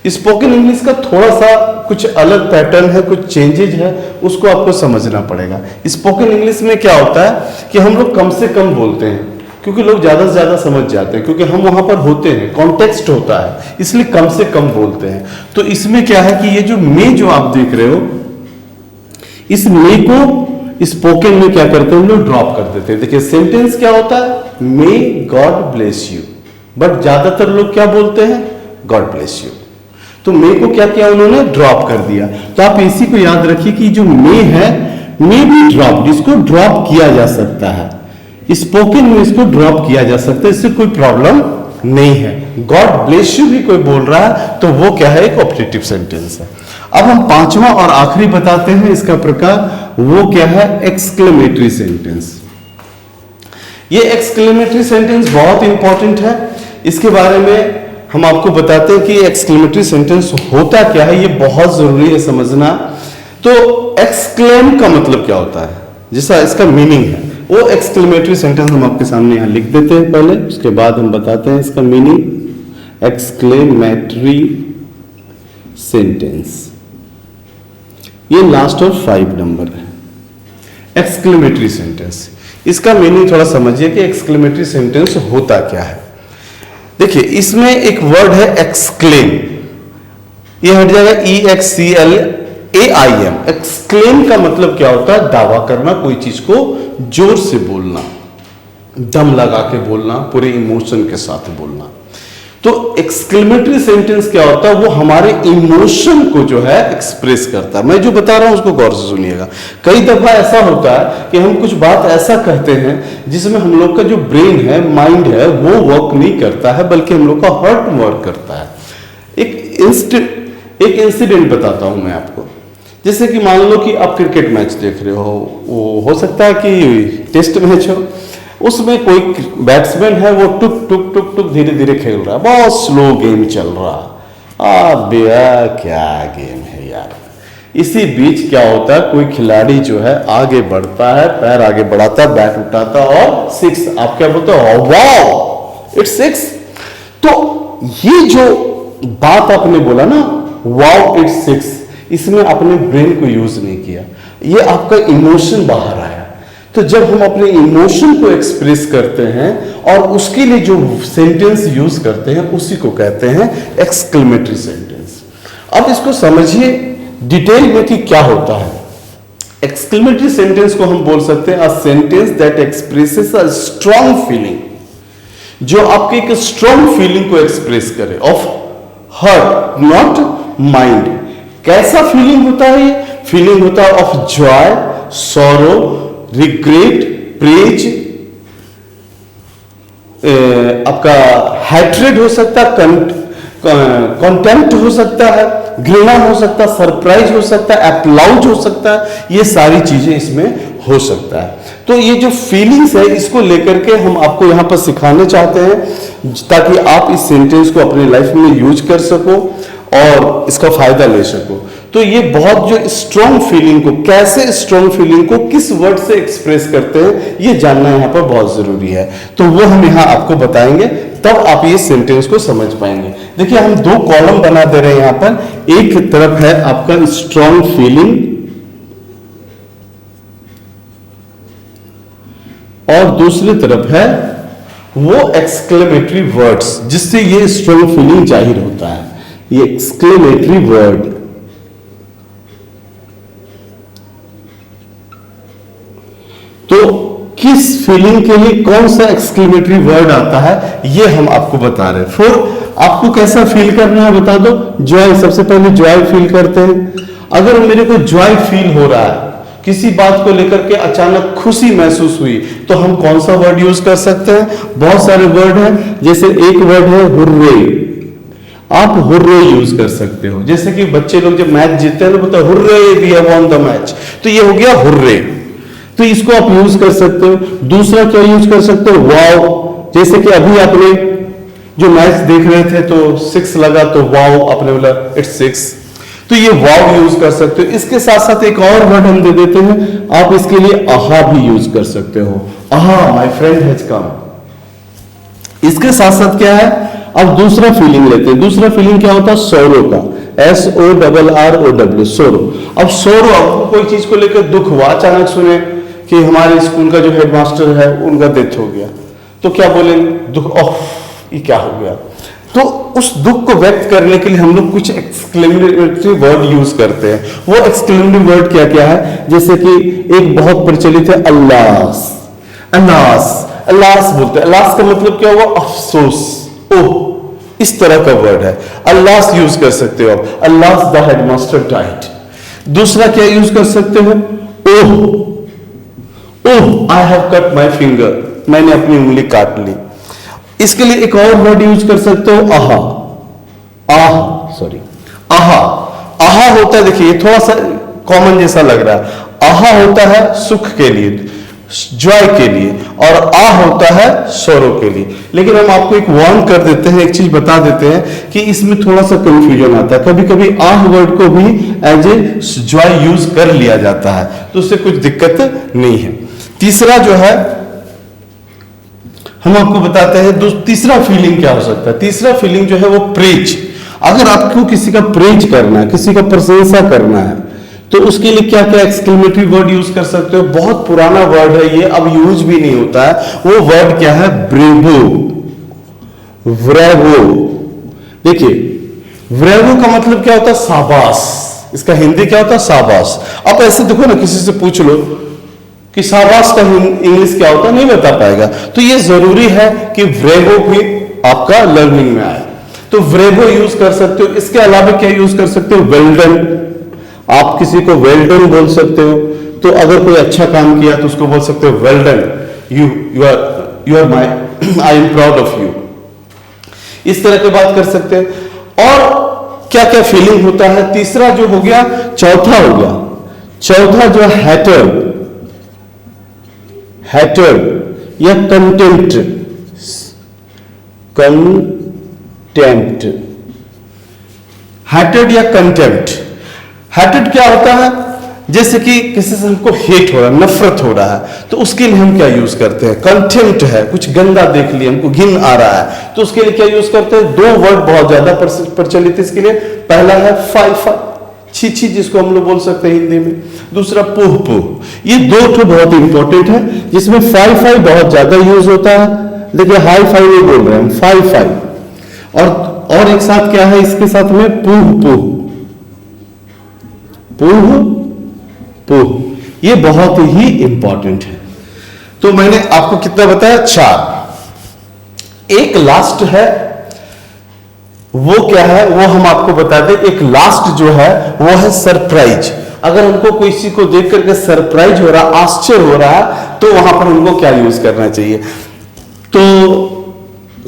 स्पोकन इंग्लिश का थोड़ा सा कुछ अलग पैटर्न है, कुछ चेंजेज है, उसको आपको समझना पड़ेगा। स्पोकन इंग्लिश में क्या होता है कि हम लोग कम से कम बोलते हैं, क्योंकि लोग ज्यादा से ज्यादा समझ जाते हैं, क्योंकि हम वहां पर होते हैं, कॉन्टेक्स्ट होता है, इसलिए कम से कम बोलते हैं। तो इसमें क्या है कि ये जो मे जो आप देख रहे हो, इस मे को स्पोकन में क्या करते हैं हम लोग? ड्रॉप कर देते हैं। देखिए सेंटेंस क्या होता है? May God bless you, but ज्यादातर लोग क्या बोलते हैं? God bless you. तो मे को क्या किया उन्होंने? ड्रॉप कर दिया। तो आप इसी को याद रखिए कि जो मे है, मे भी ड्रॉप, इसको ड्रॉप किया जा सकता है, स्पोकन में इसको ड्रॉप किया जा सकता है, इससे कोई प्रॉब्लम नहीं है। गॉड ब्लेस यू भी कोई बोल रहा है तो वो क्या है? एक ऑप्टेटिव सेंटेंस है। अब हम पांचवा और आखिरी बताते हैं इसका प्रकार, वो क्या है? Exclamatory sentence. ये एक्सक्लेमेटरी सेंटेंस बहुत इंपॉर्टेंट है। इसके बारे में हम आपको बताते हैं कि एक्सक्लेमेटरी सेंटेंस होता क्या है, ये बहुत जरूरी है समझना। तो एक्सक्लेम का मतलब क्या होता है, जैसा इसका मीनिंग है, वो एक्सक्लेमेटरी सेंटेंस हम आपके सामने यहां लिख देते हैं पहले, उसके बाद हम बताते हैं इसका मीनिंग। एक्सक्लेमेटरी सेंटेंस, ये लास्ट और 5 नंबर है। एक्सक्लेमेटरी सेंटेंस, इसका मीनिंग थोड़ा समझिए कि एक्सक्लेमेटरी सेंटेंस होता क्या है। देखिए इसमें एक वर्ड है एक्सक्लेम, ये हट जाएगा EXCLAIM। एक्सक्लेम का मतलब क्या होता है? दावा करना, कोई चीज को जोर से बोलना, दम लगा के बोलना, पूरे इमोशन के साथ बोलना। तो एक्सक्लेमेटरी सेंटेंस क्या होता है? वो हमारे इमोशन को जो है एक्सप्रेस करता है। मैं जो बता रहा हूं उसको गौर से सुनिएगा। कई दफा ऐसा होता है कि हम कुछ बात ऐसा कहते हैं जिसमें हम लोग का जो ब्रेन है, माइंड है, वो वर्क नहीं करता है, बल्कि हम लोग का हार्ट वर्क करता है। एक इंसिडेंट बताता हूं मैं आपको। जैसे कि मान लो कि आप क्रिकेट मैच देख रहे हो, वो हो सकता है कि टेस्ट मैच हो, उसमें कोई बैट्समैन है, वो टुक टुक टुक टुक धीरे धीरे खेल रहा है, बहुत स्लो गेम चल रहा। भैया क्या गेम है यार। इसी बीच क्या होता है, कोई खिलाड़ी जो है आगे बढ़ता है, पैर आगे बढ़ाता है, बैट उठाता और 6। आप क्या बोलते हो? Wow it's 6। तो ये जो बात आपने बोला ना, वाओ इट्स 6, इसमें आपने ब्रेन को यूज नहीं किया, ये आपका इमोशन बाहर आया। तो जब हम अपने इमोशन को एक्सप्रेस करते हैं और उसके लिए जो सेंटेंस यूज करते हैं, उसी को कहते हैं एक्सक्लेमेटरी सेंटेंस। अब इसको समझिए डिटेल में कि क्या होता है। एक्सक्लेमेटरी सेंटेंस को हम बोल सकते हैं a sentence that expresses a strong feeling, जो आपके एक स्ट्रॉन्ग फीलिंग को एक्सप्रेस करे, ऑफ हार्ट नॉट माइंड। कैसा फीलिंग होता है? ये फीलिंग होता है of Joy, sorrow, regret, praise, आपका हैट्रेड हो सकता है, कंटेम्प्ट हो सकता है, घृणा हो सकता है, सरप्राइज हो सकता है, अप्लाउज हो सकता है, ये सारी चीजें इसमें हो सकता है। तो ये जो फीलिंग्स है, इसको लेकर के हम आपको यहां पर सिखाने चाहते हैं ताकि आप इस सेंटेंस को अपने लाइफ में यूज कर सको और इसका फायदा ले सको। तो ये बहुत जो स्ट्रॉन्ग फीलिंग को, कैसे स्ट्रॉन्ग फीलिंग को किस वर्ड से एक्सप्रेस करते हैं, ये जानना यहाँ पर बहुत जरूरी है। तो वो हम यहाँ आपको बताएंगे, तब आप ये सेंटेंस को समझ पाएंगे। देखिए हम दो कॉलम बना दे रहे हैं यहाँ पर। एक तरफ है आपका स्ट्रॉन्ग फीलिंग और दूसरी तरफ है वो एक्सक्लेमेटरी वर्ड्स जिससे ये स्ट्रॉन्ग फीलिंग जाहिर होता है, ये एक्सक्लेमेटरी वर्ड। तो किस फीलिंग के लिए कौन सा एक्सक्लेमेटरी वर्ड आता है, ये हम आपको बता रहे हैं। फिर आपको कैसा फील करना है बता दो। जॉय, सबसे पहले जॉय फील करते हैं। अगर मेरे को जॉय फील हो रहा है, किसी बात को लेकर के अचानक खुशी महसूस हुई, तो हम कौन सा वर्ड यूज कर सकते हैं? बहुत सारे वर्ड हैं, जैसे एक वर्ड है हुर्रे। आप हुर्रे यूज कर सकते हो। जैसे कि बच्चे लोग जब मैच जीतते हैं तो बोलते हैं hurray we have won the match, तो ये हो गया हुर्रे, तो इसको आप यूज कर सकते हो। दूसरा क्या यूज कर सकते हो? वाव। जैसे कि अभी आपने जो मैच देख रहे थे तो 6 लगा, तो वाव आपने बोला इट्स 6, तो ये वाव यूज कर सकते हो। इसके साथ साथ एक और वर्ड हम दे देते हैं, आप इसके लिए आहा भी यूज कर सकते हो। आहा, माय फ्रेंड हैज कम। इसके साथ साथ क्या है, अब दूसरा फीलिंग लेते हैं। दूसरा फीलिंग क्या होता है? सोरो का, SORROW, सोरो। अब सोरो, आपको कोई चीज को लेकर दुख हुआ, अचानक सुने कि हमारे स्कूल का जो हेडमास्टर है उनका डेथ हो गया, तो क्या बोलेंगे? दुख, ओह ये क्या हो गया। तो उस दुख को व्यक्त करने के लिए हम लोग कुछ एक्सक्लेमेटरी वर्ड यूज करते हैं। वो एक्सक्लेमेटरी वर्ड क्या क्या है? जैसे कि एक बहुत प्रचलित है अल्लास। अल्लास, अल्लास बोलते हैं। अल्लास का मतलब क्या हुआ? अफसोस, ओह, इस तरह का वर्ड है। अल्लास यूज कर सकते हो आप, अल्लास द हेडमास्टर डाइड। दूसरा क्या यूज कर सकते हो? Oh, oh I have cut my finger, मैंने अपनी उंगली काट ली। इसके लिए एक और वर्ड यूज कर सकते हो, आहा। आहा, आहा होता है, देखिए थोड़ा सा कॉमन जैसा लग रहा है। आहा होता है सुख के लिए, जॉय के लिए, और आ होता है सौरो के लिए। लेकिन हम आपको एक वार्न कर देते हैं, एक चीज बता देते हैं कि इसमें थोड़ा सा कंफ्यूजन आता है। कभी कभी आह वर्ड को भी एज ए जॉय यूज कर लिया जाता है, तो उससे कुछ दिक्कत नहीं है। तीसरा जो है हम आपको बताते हैं, तीसरा फीलिंग क्या हो सकता है? तीसरा फीलिंग जो है वो प्रेज। अगर आपको किसी का प्रेज करना है, किसी का प्रशंसा करना है, तो उसके लिए क्या क्या एक्सक्लेमेटरी वर्ड यूज कर सकते हो? बहुत पुराना वर्ड है ये, अब यूज भी नहीं होता है। वो वर्ड क्या है? ब्रेवो, व्रेवो। देखिए व्रेवो का मतलब क्या होता है? शाबाश। इसका हिंदी क्या होता है? शाबाश। अब ऐसे देखो ना, किसी से पूछ लो कि शाबाश का इंग्लिश क्या होता है, नहीं बता पाएगा। तो ये जरूरी है कि व्रेवो भी आपका लर्निंग में आए, तो व्रेवो यूज कर सकते हो। इसके अलावा क्या यूज कर सकते हो? Well done. आप किसी को वेल डन बोल सकते हो। तो अगर कोई अच्छा काम किया तो उसको बोल सकते हो well done, you are my, I am proud of you. इस तरह की बात कर सकते हैं। और क्या क्या फीलिंग होता है? तीसरा जो हो गया, चौथा हो गया। चौथा जो हैटर, हैटर या कंटेम्प्ट, कंटेम्प्ट, हैटेड या कंटेम्प्ट। हैटेड क्या होता है? जैसे कि किसी से हमको हेट हो रहा है, नफरत हो रहा है, तो उसके लिए हम क्या यूज करते हैं? कंटेम्प्ट है, कुछ गंदा देख लिया, हमको घिन आ रहा है, तो उसके लिए क्या यूज करते हैं? दो वर्ड बहुत ज्यादा प्रचलित है इसके लिए। पहला है फाई फाई, छी छी, जिसको हम लोग बोल सकते हैं हिंदी में। दूसरा पुह पुह। ये दो ठो बहुत इंपॉर्टेंट है, जिसमें फाई फाई बहुत ज्यादा यूज होता है। देखिए हाई फाई नहीं बोल रहे हैं, फाई फाई। और एक साथ क्या है इसके साथ में? पुह पुह, पुह पुह। ये बहुत ही इंपॉर्टेंट है। तो मैंने आपको कितना बताया? 4। एक लास्ट है, वो क्या है वो हम आपको बता दें। एक लास्ट जो है वो है सरप्राइज। अगर हमको किसी को देख करके सरप्राइज हो रहा, आश्चर्य हो रहा है, तो वहां पर हमको क्या यूज करना चाहिए? तो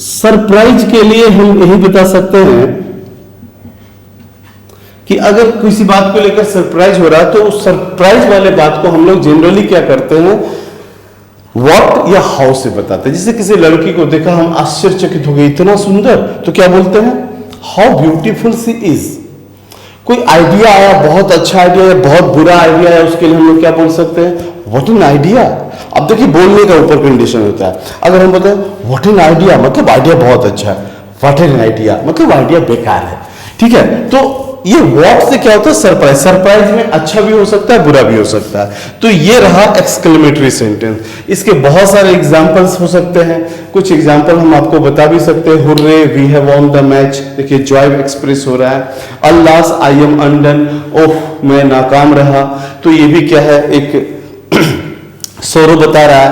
सरप्राइज के लिए हम यही बता सकते हैं कि अगर किसी बात को लेकर सरप्राइज हो रहा है, तो उस सरप्राइज वाले बात को हम लोग जनरली क्या करते हैं? व्हाट या हाउ से बताते हैं। जैसे किसी लड़की को देखा, हम आश्चर्यचकित हो गए, इतना सुंदर, तो क्या बोलते हैं? How beautiful sea is. कोई आइडिया आया, बहुत अच्छा आइडिया है, बहुत बुरा आइडिया है, उसके लिए हम लोग क्या बोल सकते हैं? What an idea. अब देखिए बोलने का ऊपर कंडीशन होता है। अगर हम बोलते हैं व्हाट एन आइडिया, मतलब आइडिया बहुत अच्छा है। व्हाट एन आइडिया मतलब आइडिया बेकार है। ठीक है, तो ये व्हाट से क्या होता है? सरप्राइज। सरप्राइज में अच्छा भी हो सकता है, बुरा भी हो सकता है। तो ये रहा एक्सक्लेमेटरी सेंटेंस। इसके बहुत सारे एग्जांपल्स हो सकते हैं। कुछ एग्जांपल हम आपको बता भी सकते हैं। Hurray we have won the match, देखिए जॉय एक्सप्रेस हो रहा है। अल्लास आई एम अनडन, ओह मैं नाकाम रहा, तो ये भी क्या है? एक सोरो बता रहा है।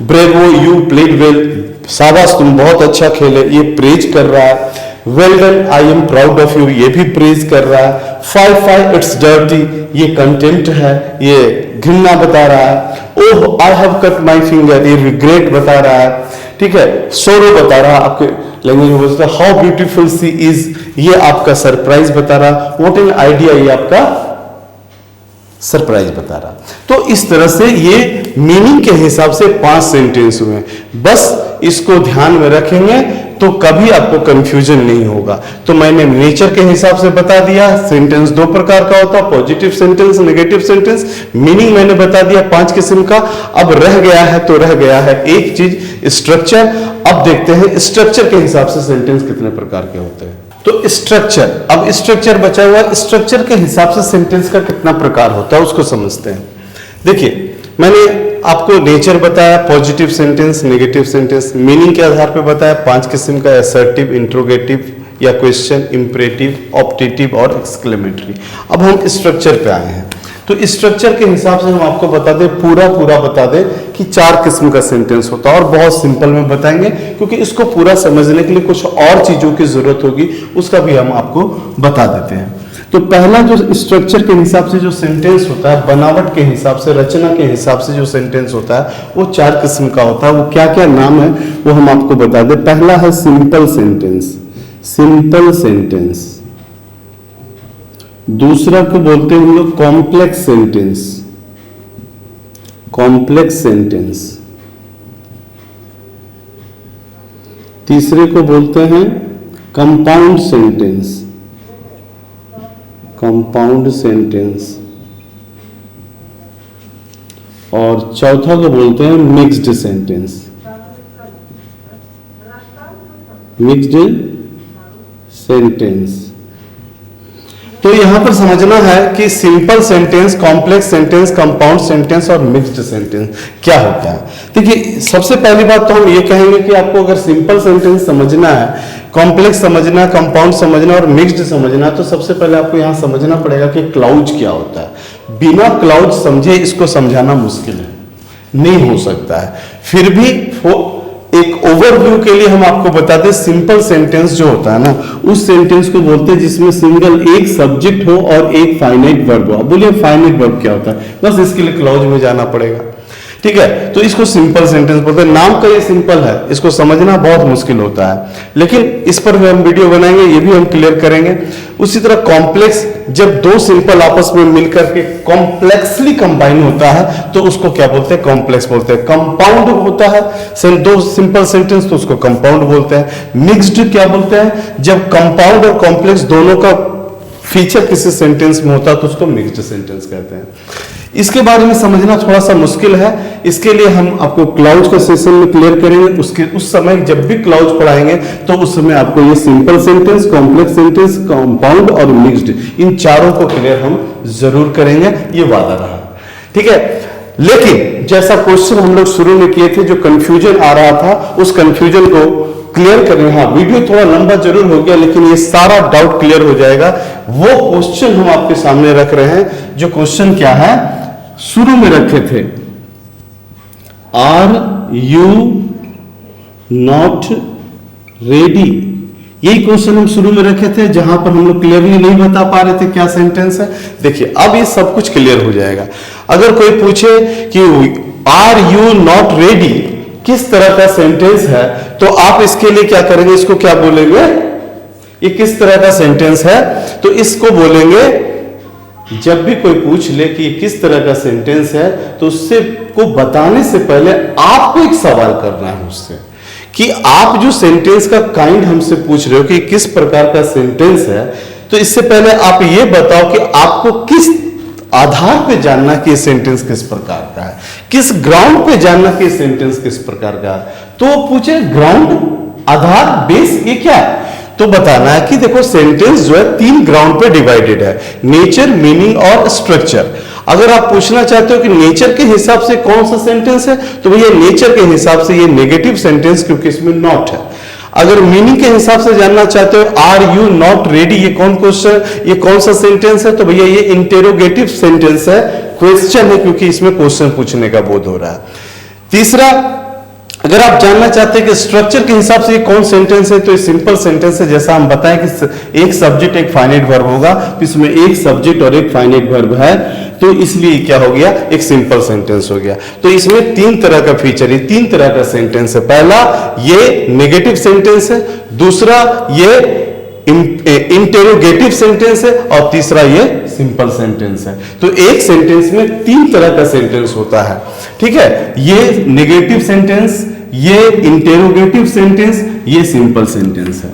ब्रेवो यू प्लेड वेल, शाबाश तुम बहुत अच्छा खेले, ये प्रेज कर रहा है। Well done I am proud of you, ये भी प्रेज कर रहा है। फाई इट्स डर्टी, ये कंटेंट है, ये घृणा बता रहा है। Oh I have cut my finger, ये रिग्रेट बता रहा है। ठीक है, सोरो बता रहा है, आपके लैंग्वेज में बोलता है हाउ ब्यूटीफुल सी इज, ये आपका सरप्राइज बता रहा। व्हाट एन आइडिया, ये आपका सरप्राइज बता रहा। तो इस तरह से ये मीनिंग के हिसाब से 5 सेंटेंस हुए। बस इसको ध्यान में रखेंगे तो कभी आपको कंफ्यूजन नहीं होगा। तो मैंने नेचर के हिसाब से बता दिया, सेंटेंस 2 प्रकार का होता है, positive sentence, negative sentence. Meaning मैंने बता दिया 5 किस्म का। अब रह गया है तो रह गया है एक चीज, स्ट्रक्चर। अब देखते हैं स्ट्रक्चर के हिसाब से सेंटेंस कितने प्रकार के होते हैं। तो स्ट्रक्चर, अब स्ट्रक्चर बचा हुआ, स्ट्रक्चर के हिसाब से सेंटेंस का कितना प्रकार होता है उसको समझते हैं। देखिए मैंने आपको नेचर बताया, positive sentence, negative sentence. Meaning के आधार पर बताया 5 किस्म का, असर्टिव, इंट्रोगेटिव या क्वेश्चन, इंपरेटिव, ऑप्टेटिव और एक्सक्लेमेटरी। अब हम स्ट्रक्चर पे आए हैं। तो स्ट्रक्चर के हिसाब से हम आपको बता दें, पूरा बता दें कि 4 किस्म का सेंटेंस होता है, और बहुत सिंपल में बताएंगे क्योंकि इसको पूरा समझने के लिए कुछ और चीजों की जरूरत होगी, उसका भी हम आपको बता देते हैं। तो पहला जो स्ट्रक्चर के हिसाब से जो सेंटेंस होता है, बनावट के हिसाब से, रचना के हिसाब से जो सेंटेंस होता है वो 4 किस्म का होता है। वो क्या क्या नाम है वो हम आपको बता दें। पहला है सिंपल सेंटेंस, सिंपल सेंटेंस। दूसरा को बोलते हैं हम लोग कॉम्प्लेक्स सेंटेंस, कॉम्प्लेक्स सेंटेंस। तीसरे को बोलते हैं कंपाउंड सेंटेंस, कंपाउंड सेंटेंस। और चौथा को बोलते हैं मिक्स्ड सेंटेंस, मिक्स्ड सेंटेंस। तो यहां पर समझना है कि simple sentence, complex sentence, compound sentence और मिक्स्ड सेंटेंस क्या होता है। देखिए सबसे पहली बात तो हम ये कहेंगे कि आपको अगर सिंपल सेंटेंस समझना है, कॉम्प्लेक्स समझना, कंपाउंड समझना और मिक्स्ड समझना, तो सबसे पहले आपको यहां समझना पड़ेगा कि क्लाउज क्या होता है। बिना क्लाउज समझे इसको समझाना मुश्किल है, नहीं हो सकता है। फिर भी एक ओवरव्यू के लिए हम आपको बता दें, सिंपल सेंटेंस जो होता है ना, उस सेंटेंस को बोलते हैं जिसमें सिंगल एक सब्जेक्ट हो और एक फाइनाइट वर्ब हो। अब बोलिए फाइनाइट वर्ब क्या होता है, बस इसके लिए क्लॉज में जाना पड़ेगा। ठीक है, तो इसको सिंपल सेंटेंस बोलते हैं। नाम का ये सिंपल है, इसको समझना बहुत मुश्किल होता है, लेकिन इस पर भी हम वीडियो बनाएंगे, ये भी हम क्लियर करेंगे। उसी तरह कॉम्प्लेक्स, जब 2 सिंपल आपस में मिलकर के कॉम्प्लेक्सली कंबाइन होता है तो उसको क्या बोलते हैं, कॉम्प्लेक्स बोलते हैं। कंपाउंड होता है 2 सिंपल सेंटेंस तो उसको कंपाउंड बोलते हैं। मिक्स्ड क्या बोलते हैं, जब कंपाउंड और कॉम्प्लेक्स दोनों का फीचर किसी सेंटेंस में होता है तो उसको मिक्स्ड सेंटेंस कहते हैं। इसके बारे में समझना थोड़ा सा मुश्किल है, इसके लिए हम आपको क्लाउज का सेशन में क्लियर करेंगे। उस समय जब भी क्लाउज पढ़ाएंगे तो उस समय आपको ये simple sentence, complex sentence, compound और मिक्स्ड, इन चारों को क्लियर हम जरूर करेंगे, ये वादा रहा। ठीक है, लेकिन जैसा क्वेश्चन हम लोग शुरू में किए थे, जो कंफ्यूजन आ रहा था उस कंफ्यूजन को क्लियर करें। हाँ, वीडियो थोड़ा लंबा जरूर हो गया लेकिन ये सारा डाउट क्लियर हो जाएगा। वो क्वेश्चन हम आपके सामने रख रहे हैं, जो क्वेश्चन क्या है, शुरू में रखे थे, आर यू नॉट रेडी। यही क्वेश्चन हम शुरू में रखे थे, जहां पर हम लोग क्लियरली नहीं बता पा रहे थे क्या सेंटेंस है। देखिए अब ये सब कुछ क्लियर हो जाएगा। अगर कोई पूछे कि आर यू नॉट रेडी किस तरह का सेंटेंस है, तो आप इसके लिए क्या करेंगे, इसको क्या बोलेंगे, ये किस तरह का सेंटेंस है, तो इसको बोलेंगे, जब भी कोई पूछ ले कि किस तरह का सेंटेंस है, तो उससे को बताने से पहले आपको एक सवाल करना है मुझसे कि आप जो सेंटेंस का काइंड हमसे पूछ रहे हो कि किस प्रकार का सेंटेंस है, तो इससे पहले आप ये बताओ कि आपको किस आधार पे जानना कि ये सेंटेंस किस प्रकार का है, किस ग्राउंड पे जानना कि ये सेंटेंस किस प्रकार का है। तो पूछे ग्राउंड, आधार, बेस, ये क्या है? तो बताना है कि देखो सेंटेंस जो है 3 ग्राउंड पे डिवाइडेड है, नेचर, मीनिंग और स्ट्रक्चर। अगर आप पूछना चाहते हो कि नेचर के हिसाब से कौन सा सेंटेंस है, तो भैया नेचर के हिसाब से ये नेगेटिव सेंटेंस, क्योंकि इसमें नॉट है। अगर मीनिंग के हिसाब से जानना चाहते हो, आर यू नॉट रेडी, ये कौन क्वेश्चन, ये कौन सा सेंटेंस है, तो भैया ये इंटेरोगेटिव सेंटेंस है, क्वेश्चन है, क्योंकि इसमें क्वेश्चन पूछने का बोध हो रहा है। तीसरा, अगर आप जानना चाहते हैं कि स्ट्रक्चर के हिसाब से ये कौन सेंटेंस है, तो ये सिंपल सेंटेंस है। जैसा हम बताएं कि एक सब्जेक्ट एक फाइनाइट वर्ब होगा, तो इसमें एक सब्जेक्ट और एक फाइनाइट वर्ब है, तो इसलिए क्या हो गया, एक सिंपल सेंटेंस हो गया। तो इसमें 3 तरह का फीचर है, 3 तरह का सेंटेंस है। पहला ये नेगेटिव सेंटेंस है, दूसरा ये इंटेरोगेटिव सेंटेंस है, और तीसरा ये सिंपल सेंटेंस है। तो एक सेंटेंस में 3 तरह का सेंटेंस होता है, ठीक है। ये नेगेटिव सेंटेंस, ये इंटेरोगेटिव सेंटेंस, ये सिंपल सेंटेंस है।